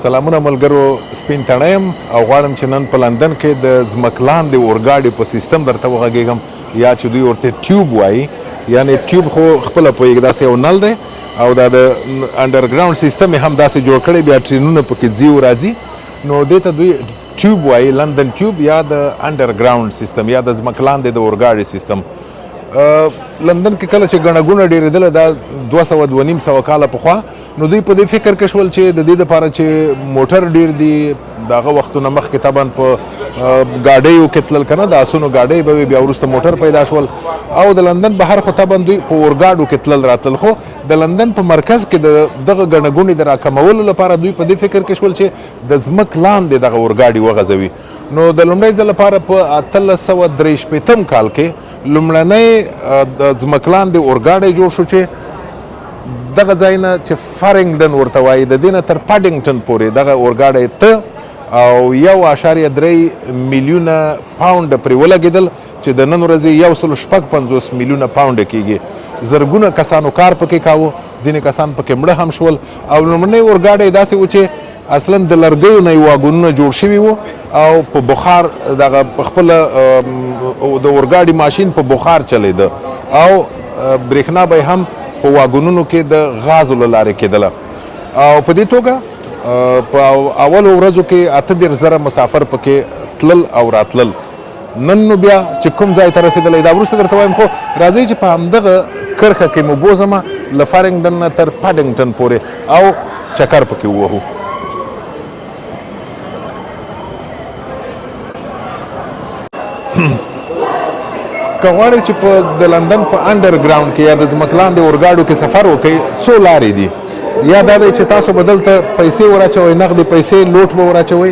سلامونه ملګرو، سپین تڼی یم او غواړم چې نن په لندن کې د ځمک لاندې اورګاډي په سیستم درته وغږېږم، یا چې دوی ورته ټیوب وایي. یعنې ټیوب خو خپله پوهېږي داسې یو نل دی او دا د انډرګراونډ سیستم یې هم داسې جوړ کړی، بیا ټرینونه پکې ځي او راځي. نو دې ته دوی ټیوب وایي، لندن ټیوب یا د انډرګراونډ سیستم یا د ځمک لاندې د اورګاډي سیستم. لندن کې کله چې ګڼه ګوڼه ډېرېدله دا 200-250 کاله پخوا، نو دوی په دې فکر کې شول چې د دې دپاره چې موټر ډېر دي، د هغه وختونه مخکې طبعا په ګاډیو کې تلل که نه، د آسونو ګاډۍ به وي، بیا وروسته موټر پیدا شول او د لندن بهر خو طبعا دوی په اورګاډو کې تلل راتلل. خو د لندن په مرکز کې د دغه ګڼه ګوڼې د راکمولو لپاره دوی په دې فکر کې شول چې د ځمک لاندې دغه اورګاډي وغځوي. نو د لومړی ځل لپاره په 1863 کال کې لومړنی د ځمک لاندې اورګاډی جوړ شو چې دغه ځای نه چې فارنګډن ورته وایي، د دې نه تر پاډینګټن پورې دغه اورګاډی ته او 1.3 میلیونه پاونډ پرې ولګېدل چې د نن ورځې 156 میلیونه پاونډ کېږي. زرګونه کسانو کار پکې کاوه، ځینې کسان پکې مړه هم شول. او لومړنی اورګاډی داسې و چې اصلا د لرګیو نه یې واګونونه جوړ شوي وو او په بخار دغه خپله د اورګاډي ماشین په بخار چلیده او برېښنا به هم په واګونونو کې د غازو له لارې کېدله. او په دې توګه په اولو ورځو کې 38,000 مسافر پکې تلل او راتلل. نن نو بیا چې کوم ځای ته رسېدلی دا وروسته درته وایم، خو راځئ چې په همدغه کرښه کې مو بوځمه له فارنګډن نه تر پاډینګټن پورې او چکر پکې ووهو. که غواړئ چې په د لندن په انډرګراونډ کې یا د ځمک لاندې اورګاډو کې سفر وکړئ، څو لارې دي. یا دا دی چې تاسو به دلته پیسې ور اچوئ، نغدې پیسې لوټ به ور اچوئ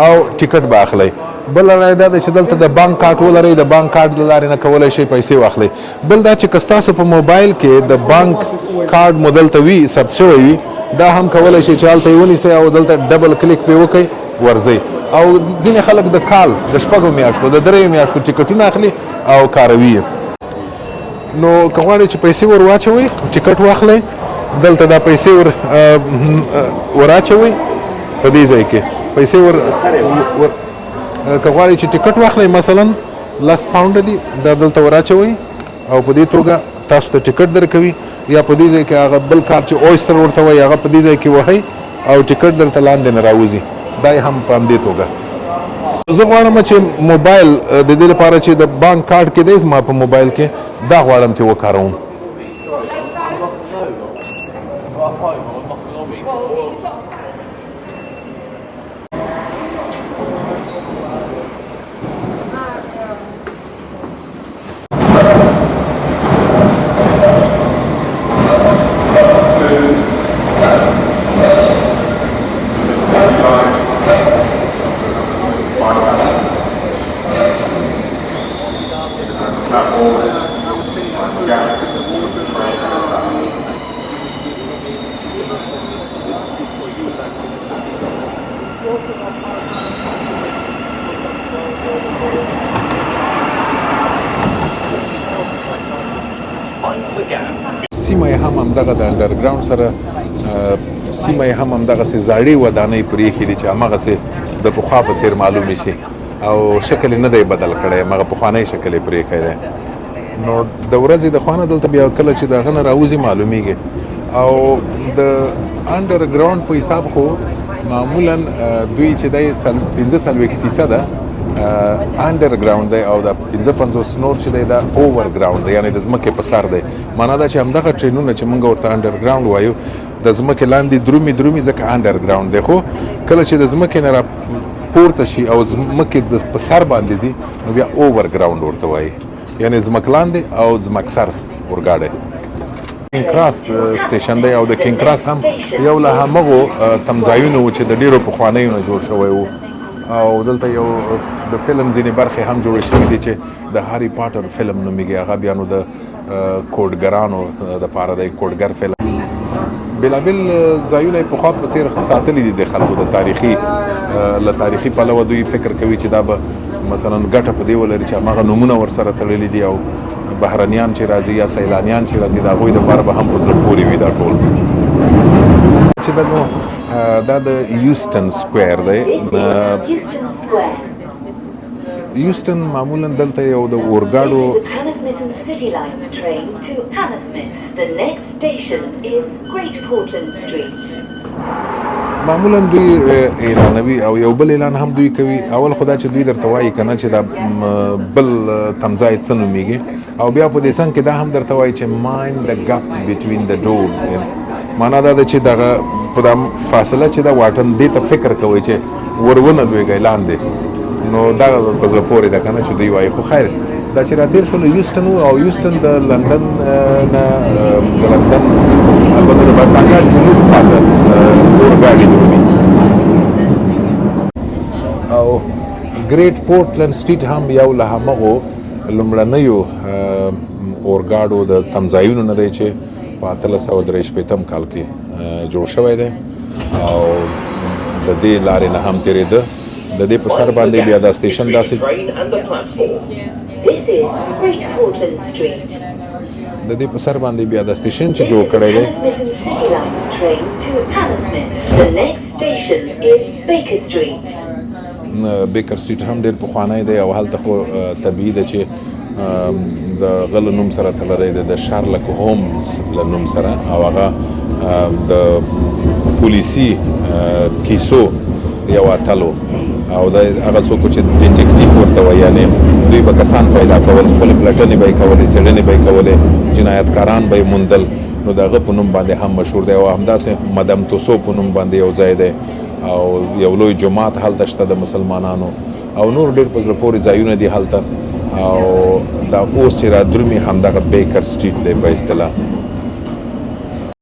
او ټیکټ به اخلئ. بله رای دا دی چې دلته د بانک کارت ولرئ، د بانک کارت له لارې نه کولی شئ پیسې واخلئ. بل دا چې که ستاسو په موبایل کې د بانک کارت مو دلته وي، ثبت شوی وي، دا هم کولی شئ چې هلته یې ونیسئ او دلته ډبل کلیک پرې وکړئ، ورځئ. او ځینې خلک د کال د 6 میاشتو د 3 میاشتو ټیکټونه اخلي او کاروي یې. نو که غواړئ چې پیسې ور واچوئ، ټیکټ واخلئ، دلته دا پیسې ور اچوئ په دې ځای کې پیسې که غواړئ چې ټیکټ واخلئ مثلا 10 پاونډه دي، دا دلته ور اچوئ او په دې توګه تاسو ته ټیکټ درکوي. یا په دې ځای کې هغه بل کار چې اویستر ورته وایي هغه په دې ځای کې وهئ او ټیکټ درته لاندې نه راوځي. دا یې هم په همدې توګه. زه غواړم چې موبایل د دې لپاره چې د بانک کارت کې دی زما په موبایل کې، دا غواړم چې وکاروم. سیمه یې هم همدغه د انډرګراونډ سره سیمه یې هم همدغسې زاړې ودانۍ پرېښي دي چې همغسې د پخوا په څېر معلومې شي او شکل یې نه دی بدل کړی، همغه پخوانی شکل یې پرېښی دی. نو د ورځې د خوا نه دلته بیا کله چې د هغه نه راوځي معلومیږي. او د انډرګراونډ په حساب خو معمولا دوی چې دی 45% انډرګراونډ دی او د 55 نور چې دی دا اوورګراونډ دی، یعنې د ځمکې په سر دی. معنا دا چې همدغه ټرینونه چې موږ ورته انډرګراونډ وایو د ځمکې لاندې درومي ځکه انډرګراونډ دی. خو کله چې د ځمکې نه را پورته شي او ځمکې په سر باندې ځي نو بیا اوورګراونډ ورته وایي، یعنې ځمک لاندې او ځمک سر اورګاډی. کینګ کراس سټیشن دی او د کینګ کراس هم یو له همغو تمځایونو و چې د ډېرو پخوانیو نه جوړ شوی و. او دلته یو د فلم ځینې برخې هم جوړې شوي دي چې د هاري پاټر فلم نومیږي، هغه بیا نو د کوډګرانو دپاره دی، کوډګر فلم. بېلابېل ځایونه یې پخوا په څېر ساتلي دي د خلکو د تاریخي له تاریخي پلوه دوی فکر کوي چې دا به مثلا ګټه په دې ولري چې هماغه نومونه ورسره تړلي دي او بهرنیان چې راځي یا سیلانیان چې راځي د هغوی دپاره به هم په زړه پورې وي دا ټول. چې دا نو دا د یوسټن سکویر دی. Houston Square. یوسټن معمولا دلته یو د اورګاډو This is the Hammersmith and City Line train to Hammersmith. The next station is Great Portland Street. معمولا دوی اعلانوي او یو بل اعلان هم دوی کوي. اول خدا چې دوی درته وایي کنه چې دا بل تمځای څه نومیږي او بیا په دې څنګ کې دا هم درته وایي چې mind the gap between the doors. معنا دا ده چې دغه په دا فاصله چې دا واټن دې ته فکر کوي چې ورونه لویږي لاندې، نو دا په زړه پورې ده کنه چې دوی وایي. خو خیر دا چې راتېر شول یوسټن او یوسټن د لندن نه د لندن البته د برطانیا جنوب خواته اورګاډي درومي او ګریټ پورټلند سټریټ هم یو له همغو لومړنیو اورګاډو د تمځایونو نه دی چې په 1883 کال کې جوړ شوی دی او د دې لارې نه هم تېرېده. د دې په سر باندې بیا دا سټیشن داسې This is Great Portland Street. د دې په سر باندې بیا دا سټیشن چې جوړ کړی دی. Hammersmith and City Line train to Hammersmith. The next station is Baker Street. بیکر سټریټ هم ډېر پخوانی دی او هلته خو طبیعي ده چې د غله نوم سره تړلی دی، د شارلک هومز له نوم سره، او هغه د پولیسي کیسو یو اتل و او د هغه څوک چې ډیټیکټیف ورته وایي، یعنې دوی به کسان پیدا کول، خپلې پلټنې به یې کولې، څېړنې به یې کولې، جنایتکاران به یې موندل. نو د هغه په نوم باندې هم مشهور دی او همداسې مدم توسو په نوم باندې یو ځای دی او یو لوی جماعت هلته شته د مسلمانانو او نور ډېر په زړه پورې ځایونه دي هلته. او دا اوس چې را درومي همدغه بیکر سټریټ دی په اصطلاح.